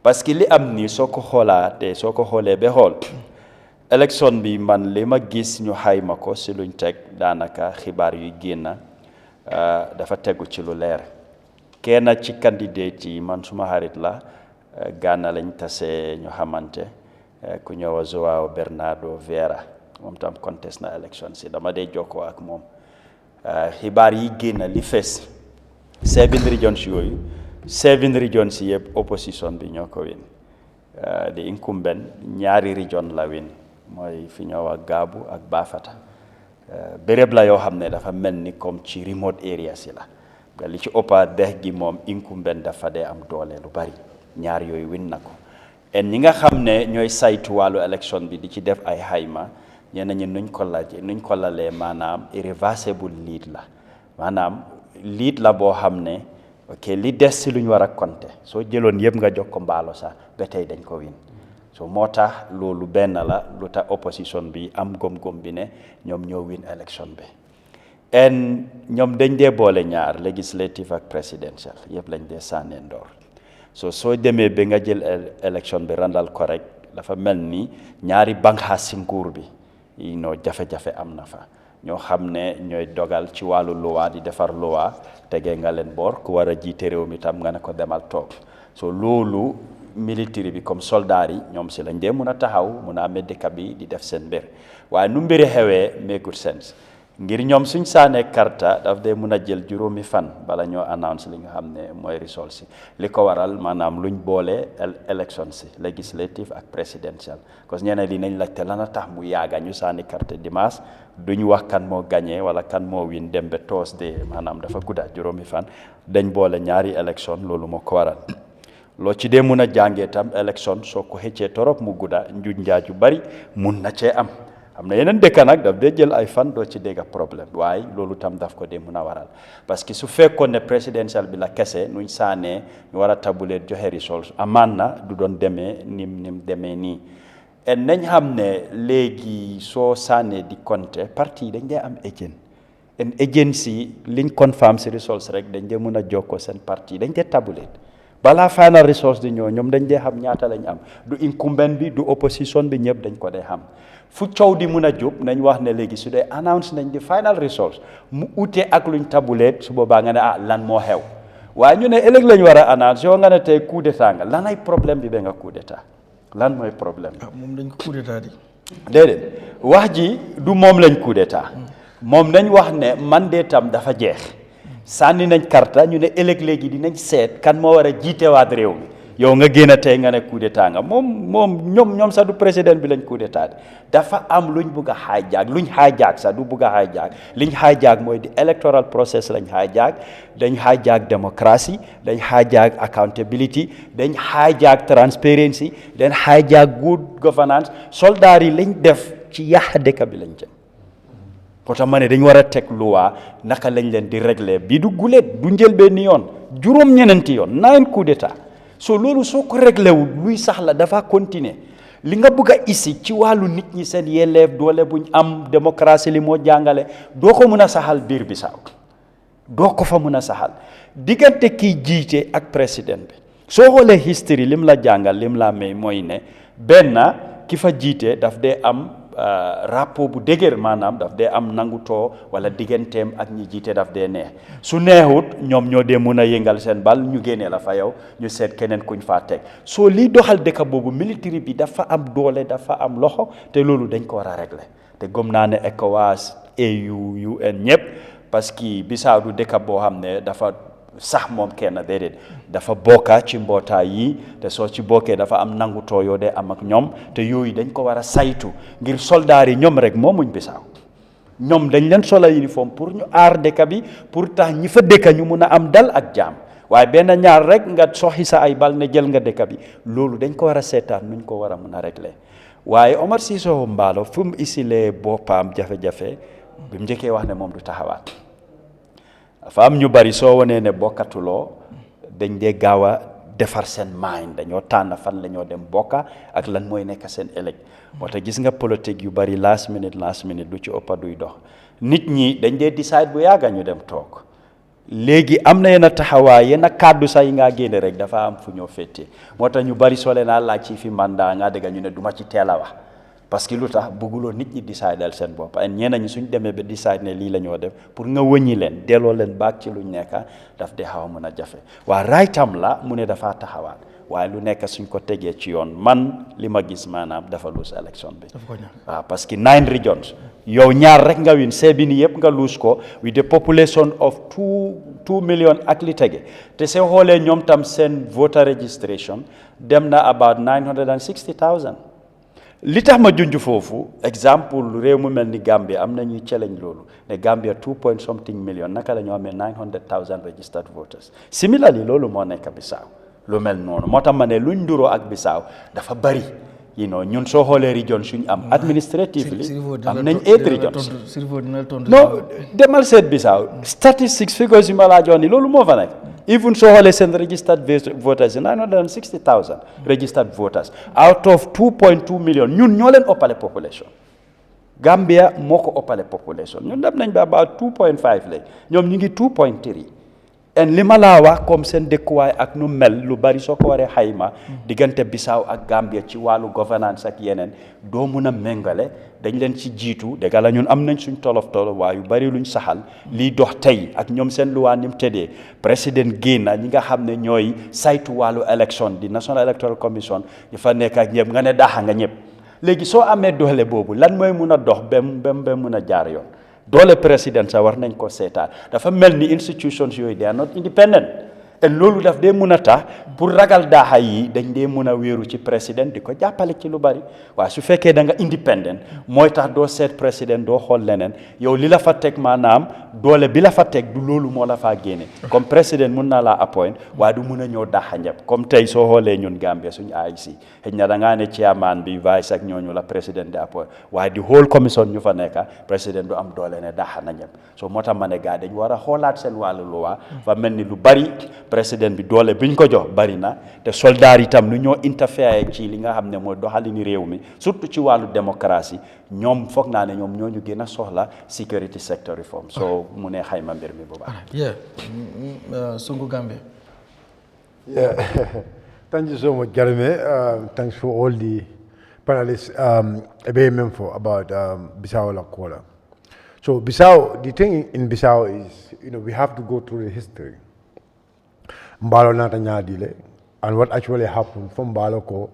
[SPEAKER 5] parce que li am nii soo ko xoolaatee soo ko xoolee ba xool élection bi man li ma gis ñu xayma ko ci luñ teg daanaka xibaar yuy génn dafa tegu ci lu leer kenn ci candidate yi man suma xarit la Ghana lañ tase ñu xamante ku ñëw João Bernardo Vieira moom tam contest na élection si dama dee jokkoo ak moom xibaar yi génn li fees 7 regions yooyu 7 regions yi yëpp opposition bi ñoo ko win di incumbent ñaari region la win mooy fi ñëw ak Gaabu ak Bafata béréb la yoo xam ne dafa mel ni comme ci remote area si la nga li ci ëppa dex gi moom incumbent dafa dee am doole lu bari ñaar yooyu win na ko en ñi nga xam ne ñooy saytu wàllu élection bi di ci def ay xayma ñenn ñi nuñ ko lalee maanaam irreversible lead la maanaam lead la boo xam ne ok li des si lu ñu war a compter soo jëloon yëpp nga jox ko mbaalo sax ba tey dañ ko win so moo tax loolu benn la lu tax opposition bi am gom-gom bi ne ñoom ñoo win élection bi en ñoom dañ dee boole ñaar législative ak presidential yëpp lañ dee sànnee ndoor soo demee ba nga jël élection bi randal ko rek dafa mel ni ñaari banqaas si nguur bi yi noo jafe-jafe am na fa ñoo xam ne ñooy dogal ci wàllu loi di defar loi tegee nga leen boor ku war a jiite réew mi tam nga ne ko demal toog so loolu militaire bi comme soldats yi ñoom si lañ dee mun a taxaw mun a amee dëkk bi di def seen mbir waaye nu mbiri xewee make good sense ngir ñoom suñ saanee karta daf dee mun a jël juróomi fan bala ñoo announce li nga xam ne mooy result si li ko waral maanaam luñ boole élection si législative ak presidential parce que ñeneen li nañ laajte lan a tax mu yaaga ñu saani carte dimanche duñ wax kan moo gagné wala kan moo win dem ba Thursday maanaam dafa gudda juróomi fan dañ boole ñaari élection loolu moo ko waral loo ci dee mun a jàngee tam élection soo ko xëccee torop mu gudda njuuj njaaj yu bari mun na cee am na yeneen dëkk nag daf dee jël ay fan doo ci dégg problème waaye loolu tam daf ko dee mun a waral parce que su fekkoon ne présidentiel bi la kese nuñ saanee ñu war a tabuleet joxe results amaan na du doon demee nim demee nii et nañ xam ne léegi soo saanee di compter parti yi dañ dee am agent en agency liñ confirm si results rek dañ dee mun a jokkoo seen parti dañ dee tabuleet balaa final results di ñëw ñoom dañ dee xam ñaata lañ am du incumbent bi du opposition bi ñëpp dañ ko dee xam fu coow di mun a jub nañ wax ne léegi su dee announce nañ di final results mu ute ak luñ tabuleet su boobaa nga ne lan moo xew waaye ñu ne ëllëg lañ war a announce yow nga ne tey coup d'état nga lan ay problème bi ba nga coup d'état lan mooy problème bi.
[SPEAKER 1] moom dañ ko coup d'état di.
[SPEAKER 5] déedéet wax ji du moom lañ coup d'état moom nañ wax ne mandate tam dafa jeex sànni nañ karta ñu ne ëllëg léegi dinañ seet kan moo war a jiitewaat réew mi yow nga génn tey nga ne coup d'état nga ñoom sax du président bi lañ coup d'état dafa am luñ bugg a hijack luñ hijack sax du bugg a hijack liñ hijack mooy di electoral process lañ hijack dañ hijack démocratie dañ hijack accountability dañ hijack transparency dañ hijack good governance soldats yi lañ def ci yàq dëkk bi lañ jëm moo tax ma ne dañ war a teg loi naka lañ leen di régler bii du guléet du njëlbeen ni yoon juróom-ñeneenti yoon 9 coup d'état so loolu soo ko réglé wul luy sax la dafa continuer li nga bëgg a isi ci wàllu nit ñi seen yelleef doole buñ am démocratie li moo jàngale doo ko mën a saxal biir Bissau doo ko fa mën a saxal diggante kii jiite ak président bi soo xoolee history lim la jàngal lim la may mooy ne benn ki fa jiite daf dee am rapport bu dëgër maanaam daf dee am nangutoo wala digganteem ak ñi jiite daf dee neex su neexut ñoom ñoo dee mun a yëngal seen bal ñu génnee la fa yow ñu seet keneen kuñ faa teg soo lii doxal dëkk boobu military bi dafa am doole dafa am loxo te loolu dañ ko war a régler te gëm naa ne ECOWAS AU UN ñëpp parce que Bissau du dëkk boo xam ne dafa sax moom kenn déedéet dafa bokka ci mbootaay yi te soo ci bokkee dafa am nangutoo yoo dee am ak ñoom te yooyu dañ ko war a saytu ngir soldaar yi ñoom rek moomuñ Bissau ñoom dañ leen sola uniforme pour ñu aar dëkk bi pour tax ñi fa dëkk ñu mun a am dal ak jaam waaye benn ñaar rek nga soxi sa ay bal ne jël nga dëkk bi loolu dañ ko war a seetaan nuñ ko war a mun a régler waaye Omar Sissoho Embargo fu mu isilee boppam jafe-jafe bi mu njëkkee wax ne moom du taxawaat dafa am ñu bari soo wanee ne bokkatuloo dañ dee gaaw a defar seen mind dañoo tànn fan la ñoo dem bokka ak lan mooy nekk seen ëllëg moo tax gis nga politique yu bari last minute lu ci ëppa duy dox nit ñi dañ dee decide bu yàgga ñu dem toog léegi am na yenn taxawaay yenn kàddu sax yi ngaa génne rek dafa am fu ñoo féete moo tax ñu bari soo leen naa laaj ci fi mandat nga dégg ñu ne duma ci teel a wax parce que lu tax bëgguloo nit ñi décidal seen bopp ak ñeneen ñi suñ demee ba décide ne lii la ñoo def pour nga wëññi leen delloo leen baag ci luñ nekka daf dee xaw a mën a jafe waa raytam la mu ne dafaa taxawaat waaye lu nekk suñ ko tegee ci yoon man li ma gis maanaam dafa lose élection bi waaw parce que 9 regions yow ñaar rek nga win seebini yëpp nga lose ko with the population of 2 million ak li tege te soo xoolee ñoom tam seen voter registration dem na about 960,000 li tax ma junj foofu exemple réew mu mel ni Gambia am na ñuy challenge loolu ne Gambia 2 point something million naka la ñoo amee 900,000 registered voters similarly loolu moo nekk Bissau lu mel noonu moo tax ma ne luñ nduroo ak Bissau dafa bari ñun soo xoolee region suñ am administratively am nañ 8 regions non demal seet Bissau statistics figures yu ma laa jox ni loolu moo fa nekk even soo xoolee seen registered voters 960,000 registered voters out of 2.2 million ñun ñoo leen ëppale population Gambia moo ko ëppale population ñun dem nañ ba about 2.5 léegi ñoom ñu ngi 2.3 en li ma laa wax comme seen dëkkuwaay ak nu mel lu bari soo ko waree xayma diggante Bissau ak Gambia ci wàllu governance ak yeneen doo mun a méngale dañ leen ci jiitu dëgg la ñun am nañ suñ tolof waaye yu bari luñ saxal lii dox tey ak ñoom seen luwaa ni mu tëddee président génna ñi nga xam ne ñooy saytu wàllu élection di National Electoral Commission ñu fa nekk ak ñëpp nga ne daaxa nga ñëpp léegi soo amee doole boobu lan mooy mun a dox ba mun a jaar yoon doole président sa war nañ ko seetaan dafa mel ni institutions yooyu they are not independent et loolu daf dee mun a tax pour ragal daaxa yi dañ dee mun a wéeru ci président di ko jàppale ci lu bari waaye su fekkee da nga independent mooy tax doo seet président doo xool leneen yow li la fa teg maanaam doole bi la fa teg du loolu moo la faa génne comme président mun naa laa appoint waaye du mun a ñëw daaxa ñëpp comme tey soo xoolee ñun Gambia suñu AIC xëy na da ngaa ne chairman bi vice ak ñooñu la président di appoint waaye di whole commission ñu fa nekka président du am doole ne daaxa na ñëpp so moo tax ma ne gars dañ war a xoolaat seen wàllu luwaa fa mel ni lu bari président bi doole biñ ko jox bari na te soldat itam nu ñoo interfere ci li nga xam ne mooy doxalini réew mi surtout ci wàllu démocratie ñoom foog naa ne ñoom ñoo ñu gën a soxla security sector reform so mu ne xayma mbir mi bu baax.
[SPEAKER 1] Sonko Gambia.
[SPEAKER 6] Yeah, thank you so much, Jammeh. Thanks for all the panelists. A very info about Bissau Lakola. So Bissau, the thing in Bissau is, we have to go through the history. Mbalo nata nyadile, and what actually happened from Baloko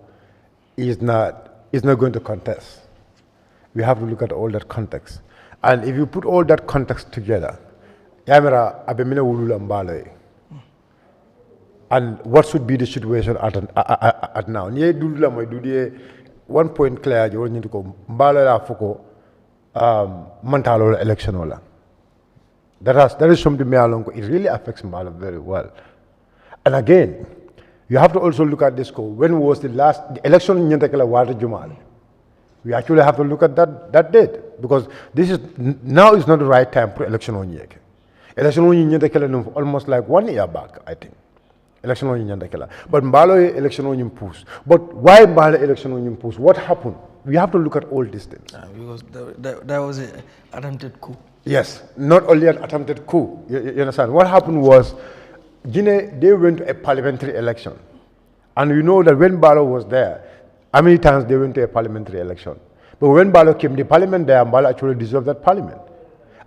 [SPEAKER 6] is not going to contest. We have to look at all that context. And if you put all that context together, Yamira abemina wulula mbalo. And what should be the situation at now? Nye dulula mo dudie 1 point clear jo ni ko mbalo la foko mantalo election wala. That is something me along. It really affects mbalo very well. And again, you have to also look at this. When was the election in Water Jumal? We actually have to look at that date because now is not the right time for election on yek. Election on almost like 1 year back, I think. Election on Yandakela. But Mbalo election on push. But why Mbalo election on push? What happened? We have to look at all these things.
[SPEAKER 1] Because that was an attempted coup.
[SPEAKER 6] Yes, not only an attempted coup. You understand? What happened was Guinea, they went to a parliamentary election. And you know that when Mbalo was there, how many times they went to a parliamentary election? But when Mbalo came, the parliament there, Mbalo actually dissolved that parliament.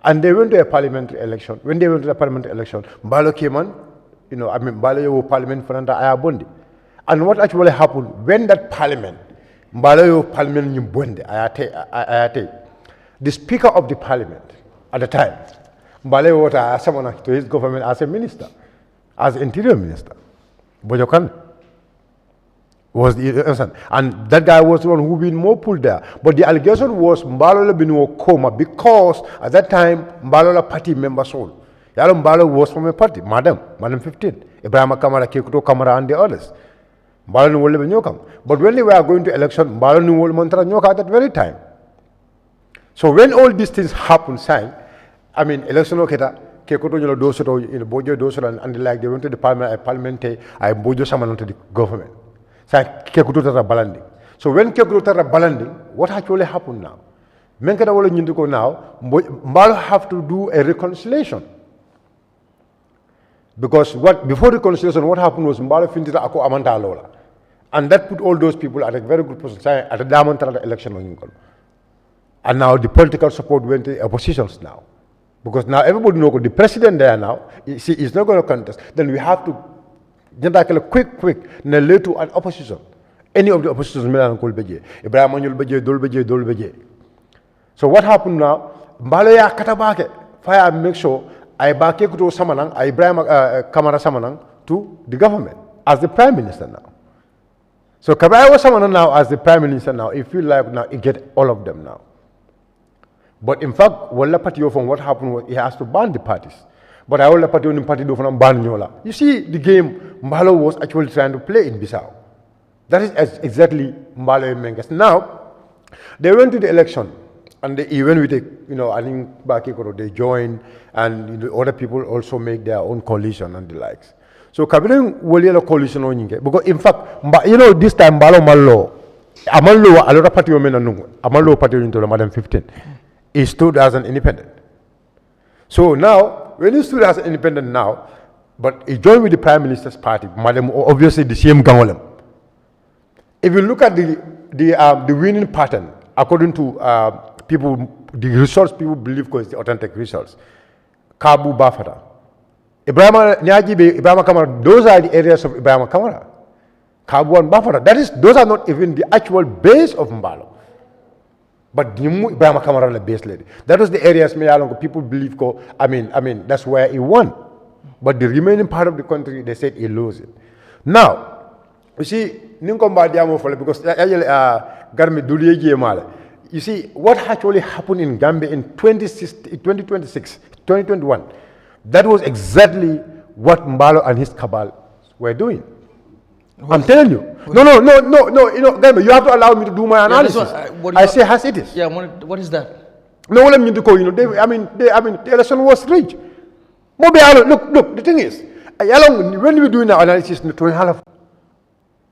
[SPEAKER 6] And they went to a parliamentary election. When they went to the parliamentary election, Mbalo came on, Mbalo parliament for Ayabondi. And what actually happened, when that parliament, Mbalo parliament Nyubondi, Ayate, the speaker of the parliament at the time, Mbalo was someone to his government as a minister, as interior minister. Bojokan was the and that guy was the one who been more pulled there. But the allegation was Mbalo been coma because at that time Mbalo party member soul. Yalo Mbalo was from a party, Madam 15, Ibrahim Kamara, Kekuto Kamara and the others. Mbalo no will come. But when they were going to election, Mbalo no will Montara Nyoka at that very time. So when all these things happen, election oketa, Kekuto Yolo Doso, Bojo Doso and the like, they went to the parliament, I Bojo Saman to the government. So when Kekuto Tara balanding, what actually happened now? Menkada wala nyinduko now, Mbalo have to do a reconciliation. Because before reconciliation, what happened was Mbalo fintita ako amanta lola. And that put all those people at a very good position at the Damantara election. And now the political support went to the oppositions now. Because now everybody knows the president there now, is not going to contest. Then we have to quick, lead to an opposition. Any of the oppositions, Ibrahim Dolbeje. So what happened now? Mbalo ya katabake, fire make sure I back to Samanang, I Ibrahim Kamara Samanang to the government as the prime minister now. So Kabaya was Samanang now as the prime minister now. It feels like now it get all of them now. But in fact, Walla Party from what happened was he has to ban the parties. But I will party on party do from ban Nyola. You see, the game Mbalo was actually trying to play in Bissau. That is exactly Mbalo and Menges. Now, they went to the election. And even with I think Bakikoro, they joined, and other people also make their own coalition and the likes. So Kabilang will yellow coalition on because in fact, this time Mbalo Malo, Amalo, a lot of party women Amalo party into Madam 15. He stood as an independent. So now, when he stood as an independent now, but he joined with the Prime Minister's party, Madam, obviously the same Gangolem. If you look at the winning pattern, according to the results people believe is the authentic results. Kabu Bafata. Ibrahim Kamara, those are the areas of Ibrahim Kamara. Kabu and Bafata. Those are not even the actual base of Mbalo. But Ibrahim Kamara the base lady. That was the areas people believe that's where he won. But the remaining part of the country, they said he lose it. Now, you see, because Garmi Duliye Male. You see, what actually happened in Gambia in 2021, that was exactly what Mbalo and his cabal were doing. I'm telling you. No, Gambia, you have to allow me to do my analysis. I say as it is.
[SPEAKER 1] Yeah, what is that?
[SPEAKER 6] No, let me go. The election was rigged. Look, the thing is, when we do our analysis, the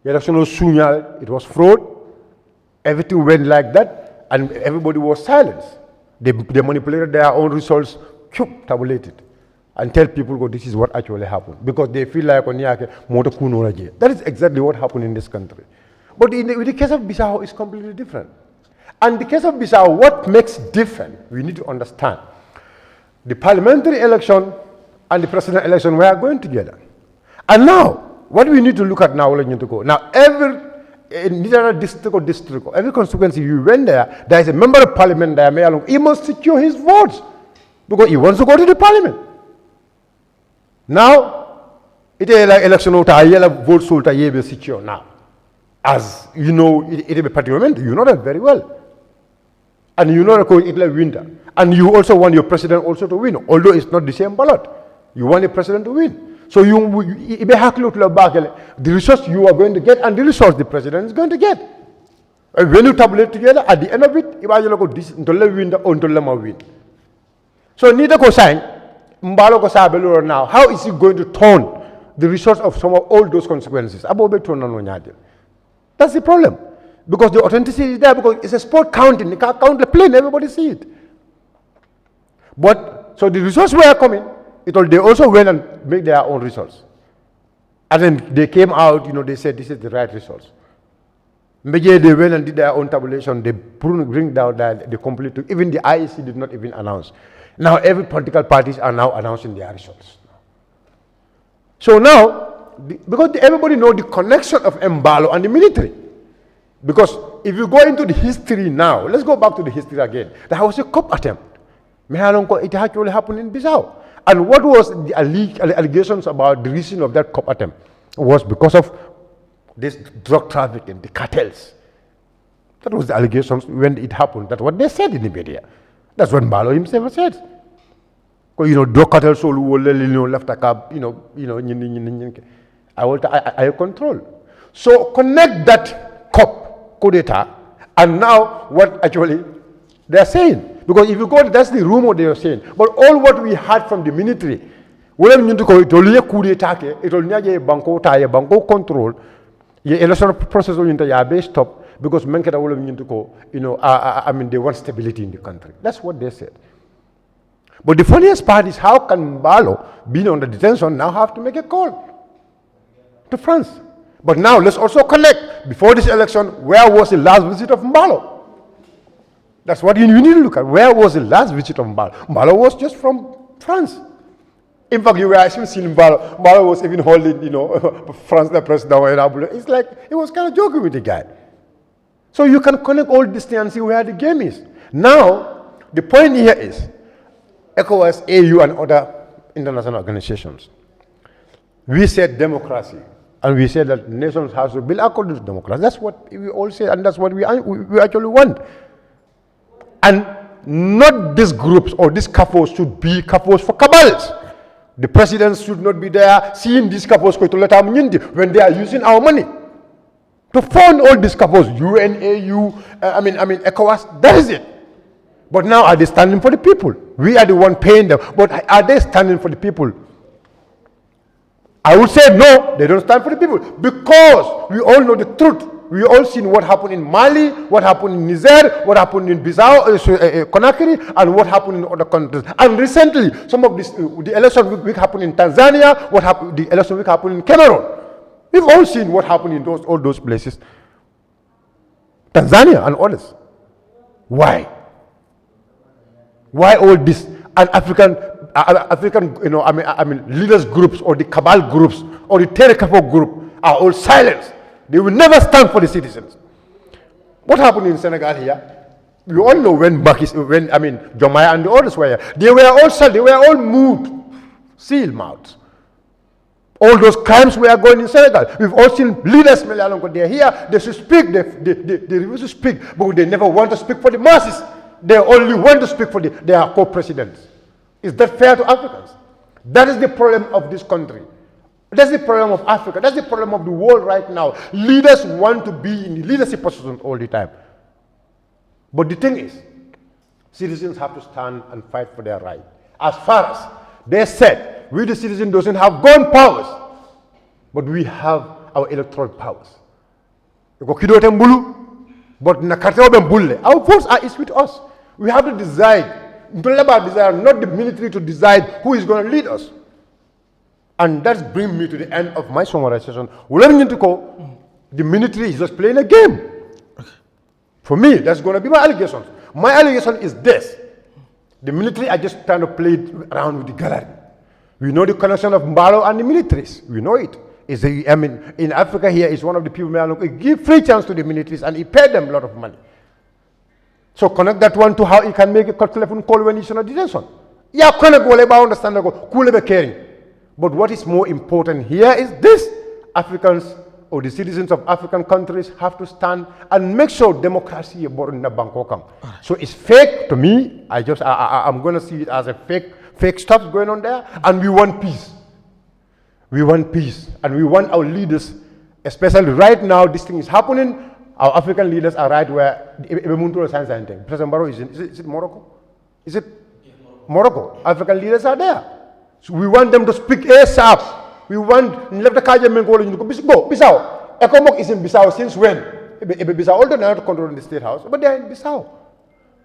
[SPEAKER 6] election was sunyal, it was fraud, everything went like that. And everybody was silenced. They manipulated their own results, tabulated, and tell people, this is what actually happened. Because they feel like, that is exactly what happened in this country. But with the case of Bissau, it's completely different. And the case of Bissau, what makes different, we need to understand. The parliamentary election and the presidential election were going together. And now, what we need to look at now, now in district, every constituency you went there is a member of parliament there, he must secure his votes because he wants to go to the parliament. Now, it is like election ota yela vote sulta yebe secure now. As you know, it is a party moment. You know that very well. And you know that it will win. And you also want your president also to win, although it's not the same ballot. You want the president to win. So the resource you are going to get and the resource the president is going to get. And when you tabulate together, at the end of it, win. So neither go sign, Mbalo go sabelo now. How is he going to turn the resource of some of all those consequences? That's the problem. Because the authenticity is there, because it's a sport counting. You can't count the plane, everybody see it. But, so the results were coming, they also went and made their own results. And then they came out, they said this is the right results. Maybe they went and did their own tabulation, they bring down the complete, even the IEC did not even announce. Now every political parties are now announcing their results. So now, because everybody knows the connection of Mbalo and the military. Because if you go into the history now, let's go back to the history again. There was a coup attempt. It actually happened in Bissau. And what was the allegations about the reason of that coup attempt? Was because of this drug trafficking, the cartels. That was the allegations when it happened. That's what they said in the media. That's what Mbalo himself said. Drug cartels left a cab, I control. So connect that coup d'etat, and now what actually they are saying. Because if you go, that's the rumor they are saying. But all what we heard from the military, when you go, it will coup d'etat, it will be a banco control, the election process will be stopped because they want stability in the country. That's what they said. But the funniest part is how can Mbalo, being under detention, now have to make a call to France? But now let's also connect. Before this election, where was the last visit of Mbalo? That's what you need to look at. Where was the last visit of Mbalo? Mbalo was just from France. In fact, you were actually seeing Mbalo. Mbalo was even holding, France, the president. It's like, he was kind of joking with the guy. So you can connect all this thing and see where the game is. Now, the point here is, ECOWAS, AU, and other international organizations, we said democracy. And we said that nations have to build according to democracy. That's what we all say, and that's what we actually want. And not these groups or these couples should be couples for cabals. The presidents should not be there seeing these couples when they are using our money to fund all these couples. UNAU, ECOWAS, that is it. But now are they standing for the people? We are the one paying them. But are they standing for the people? I would say no, they don't stand for the people. Because we all know the truth. We all seen what happened in Mali, what happened in Niger, what happened in Bissau, Conakry, and what happened in other countries. And recently, some of this, the election week happened in Tanzania, the election week happened in Cameroon. We've all seen what happened in all those places. Tanzania and others. Why? Why all this? And African, leaders groups or the cabal groups or the Terekapo group are all silenced. They will never stand for the citizens. What happened in Senegal here? We all know when Jomaya and the others were here. They were all silent. They were all moved, seal mouths. All those crimes were going in Senegal. We've all seen leaders, they're here, they should speak, they refuse to speak, but they never want to speak for the masses. They only want to speak for their co-presidents. Is that fair to Africans? That is the problem of this country. That's the problem of Africa. That's the problem of the world right now. Leaders want to be in the leadership positions all the time. But the thing is, citizens have to stand and fight for their right. As far as they said, we the citizens doesn't have gun powers, but we have our electoral powers. But our votes is with us. We have to decide. Not the military to decide who is going to lead us. And that brings me to the end of my summarization. The military is just playing a game. For me, that's going to be my allegation. My allegation is this. The military are just trying to play around with the gallery. We know the connection of Mbalo and the militaries. We know it. In Africa here, is one of the people who give free chance to the militaries and he paid them a lot of money. So connect that one to how he can make a telephone call when he's on a detention. Yeah, connect go understand go cool caring. But what is more important here is this: Africans or the citizens of African countries have to stand and make sure democracy is born in the Bangkok. So it's fake to me. I'm going to see it as a fake stuff going on there. And we want peace. We want peace. And we want our leaders, especially right now, this thing is happening. Our African leaders are right where President Barrow is it Morocco? Is it Morocco? African leaders are there. So we want them to speak ASAP. We want Bissau. ECOMOG is in Bissau since when? Bissau, although they're not controlling the State House, but they're in Bissau.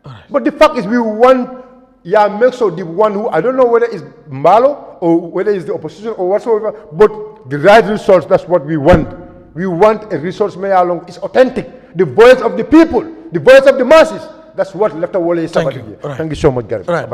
[SPEAKER 6] Right. But the fact is, we want, make sure the one who, I don't know whether it's Mbalo or whether it's the opposition or whatsoever, but the right resource, that's what we want. We want a resource along is authentic, the voice of the people, the voice of the masses. That's what Electoral is about.
[SPEAKER 1] Thank you.
[SPEAKER 6] Thank you so much, Gary.
[SPEAKER 1] Right.